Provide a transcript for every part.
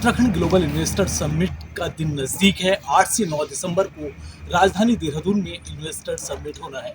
Uttarakhand global investor summit का दिन नज़दीक है। 8 से 9 दिसंबर को राजधानी देहरादून में इन्वेस्टर समिट होना है।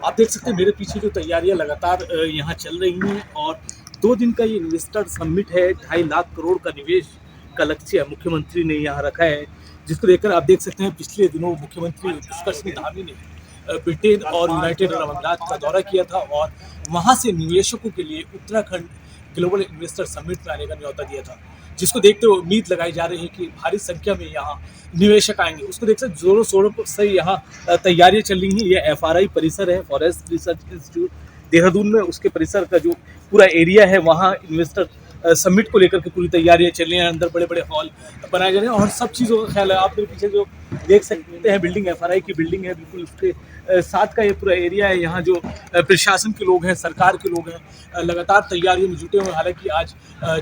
आप देख सकते हैं मेरे पीछे जो तैयारियां लगातार यहाँ चल रही हैं और 2 दिन का ये इन्वेस्टर समिट है। 2.5 लाख करोड़ का निवेश का लक्ष्य मुख्यमंत्री ने यहाँ रखा है, जिसको लेकर आप देख सकते हैं पिछले दिनों मुख्यमंत्री पुष्कर सिंह धामी ने ब्रिटेन और यूनाइटेड अरब अमीरात का दौरा किया था और वहाँ से निवेशकों के लिए उत्तराखंड ग्लोबल इन्वेस्टर समिट में आने का न्यौता दिया था, जिसको देखते हुए उम्मीद लगाई जा रही है कि भारी संख्या में यहाँ निवेशक आएंगे। उसको देख सकते जोरों शोरों से यहाँ तैयारियां चल रही हैं। ये FRI परिसर है, फॉरेस्ट रिसर्च इंस्टीट्यूट देहरादून में, उसके परिसर का जो पूरा एरिया है वहाँ इन्वेस्टर समिट को लेकर के पूरी तैयारियां चल रही हैं। अंदर बड़े बड़े हॉल बनाए जा रहे हैं और सब चीज़ों का ख्याल है। आप मेरे पीछे जो देख सकते हैं बिल्डिंग FRI की बिल्डिंग है, बिल्कुल उसके साथ का ये पूरा एरिया है। यहाँ जो प्रशासन के लोग हैं, सरकार के लोग हैं, लगातार तैयारियों में जुटे हुए हैं। हालांकि आज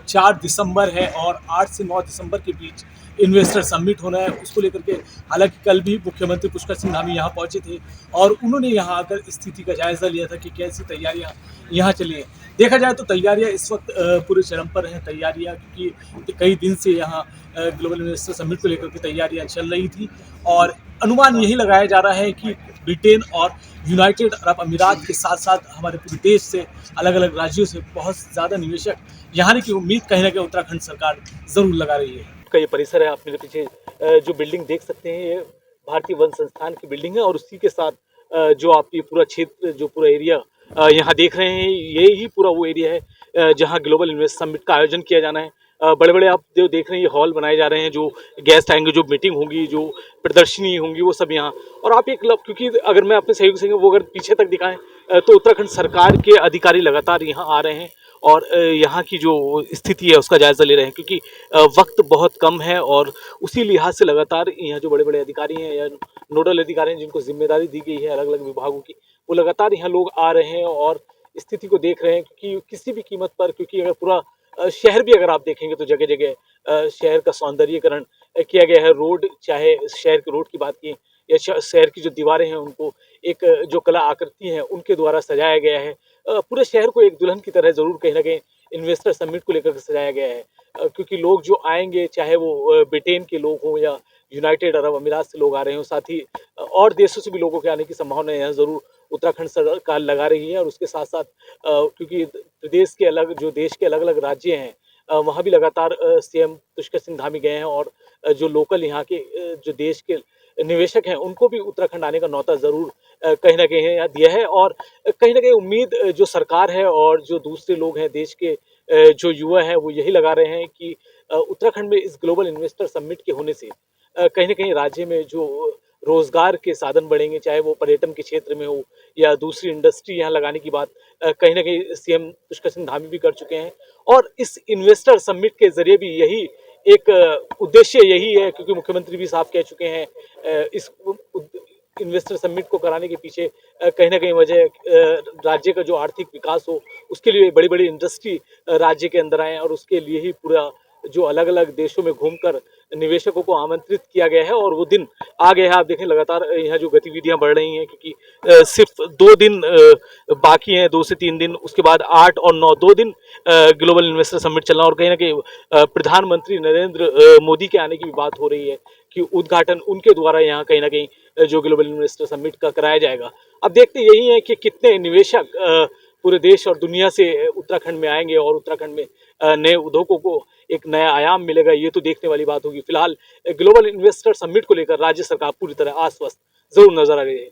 4 दिसंबर है और 8 से 9 दिसंबर के बीच इन्वेस्टर समिट होना है। उसको लेकर के हालांकि कल भी मुख्यमंत्री पुष्कर सिंह धामी यहाँ पहुंचे थे और उन्होंने यहाँ आकर स्थिति का जायजा लिया था कि कैसी तैयारियां यहाँ चली हैं। देखा जाए तो तैयारियां इस वक्त पूरे चरम पर हैं तैयारियां, क्योंकि कई दिन से यहाँ ग्लोबल इन्वेस्टर समिट को लेकर के तैयारियां चल रही थी और अनुमान यही लगाया जा रहा है कि ब्रिटेन और यूनाइटेड अरब अमीरात के साथ साथ हमारे पूरे देश से अलग अलग राज्यों से बहुत ज़्यादा निवेशक यहाँ आने की उम्मीद कहीं ना कहीं उत्तराखंड सरकार ज़रूर लगा रही है। का ये परिसर है, आप मेरे पीछे जो बिल्डिंग देख सकते हैं ये भारतीय वन संस्थान की बिल्डिंग है और उसी के साथ जो आप ये पूरा क्षेत्र, जो पूरा एरिया यहाँ देख रहे हैं, ये ही पूरा वो एरिया है जहाँ ग्लोबल इन्वेस्ट समिट का आयोजन किया जाना है। बड़े बड़े आप जो देख रहे हैं ये हॉल बनाए जा रहे हैं, जो गेस्ट आएंगे, जो मीटिंग होंगी, जो प्रदर्शनी होंगी, वो सब यहाँ। और आप एक क्योंकि अगर मैं अपने सहयोग से वो अगर पीछे तक दिखाएं तो उत्तराखंड सरकार के अधिकारी लगातार यहाँ आ रहे हैं और यहाँ की जो स्थिति है उसका जायजा ले रहे हैं, क्योंकि वक्त बहुत कम है और उसी लिहाज से लगातार यहाँ जो बड़े बड़े अधिकारी हैं या नोडल अधिकारी हैं जिनको जिम्मेदारी दी गई है अलग अलग विभागों की, वो लगातार यहाँ लोग आ रहे हैं और स्थिति को देख रहे हैं। क्योंकि किसी भी कीमत पर, क्योंकि अगर पूरा शहर भी अगर आप देखेंगे तो जगह जगह शहर का सौंदर्यीकरण किया गया है। रोड, चाहे शहर के रोड की बात की या शहर की जो दीवारें हैं उनको एक जो कला आकृति है उनके द्वारा सजाया गया है। पूरे शहर को एक दुल्हन की तरह जरूर कहीं ना कहीं इन्वेस्टर समिट को लेकर सजाया गया है, क्योंकि लोग जो आएंगे, चाहे वो ब्रिटेन के लोग हों या यूनाइटेड अरब अमीरात से लोग आ रहे हों, साथ ही और देशों से भी लोगों के आने की संभावना यहाँ जरूर उत्तराखंड सरकार लगा रही है। और उसके साथ साथ क्योंकि प्रदेश के अलग, जो देश के अलग अलग राज्य हैं, वहाँ भी लगातार CM पुष्कर सिंह धामी गए हैं और जो लोकल यहाँ के जो देश के निवेशक हैं उनको भी उत्तराखंड आने का न्यौता जरूर कहीं ना कहीं यहाँ दिया है। और कहीं ना कहीं उम्मीद जो सरकार है और जो दूसरे लोग हैं देश के, जो युवा हैं, वो यही लगा रहे हैं कि उत्तराखंड में इस ग्लोबल इन्वेस्टर समिट के होने से कहीं ना कहीं राज्य में जो रोजगार के साधन बढ़ेंगे, चाहे वो पर्यटन के क्षेत्र में हो या दूसरी इंडस्ट्री यहाँ लगाने की बात कहीं ना कहीं CM पुष्कर सिंह धामी भी कर चुके हैं। और इस इन्वेस्टर समिट के जरिए भी यही एक उद्देश्य यही है, क्योंकि मुख्यमंत्री भी साफ कह चुके हैं इस इन्वेस्टर समिट को कराने के पीछे कहीं ना कहीं वजह राज्य का जो आर्थिक विकास हो, उसके लिए बड़ी बड़ी इंडस्ट्री राज्य के अंदर आए और उसके लिए ही पूरा जो अलग अलग देशों में घूमकर निवेशकों को आमंत्रित किया गया है। और वो दिन आ गया है। आप देखें लगातार यहाँ जो गतिविधियां बढ़ रही हैं, क्योंकि सिर्फ 2 दिन बाकी हैं, 2 से 3 दिन, उसके बाद 8 और 9 2 दिन ग्लोबल इन्वेस्टर समिट चलना। और कहीं ना कहीं प्रधानमंत्री नरेंद्र मोदी के आने की भी बात हो रही है कि उद्घाटन उनके द्वारा यहाँ कहीं ना कहीं जो ग्लोबल इन्वेस्टर समिट का कराया जाएगा। अब देखते यही है कि कितने निवेशक पूरे देश और दुनिया से उत्तराखंड में आएंगे और उत्तराखंड में नए उद्योगों को एक नया आयाम मिलेगा, ये तो देखने वाली बात होगी। फिलहाल ग्लोबल इन्वेस्टर समिट को लेकर राज्य सरकार पूरी तरह आश्वस्त जरूर नजर आ रही है।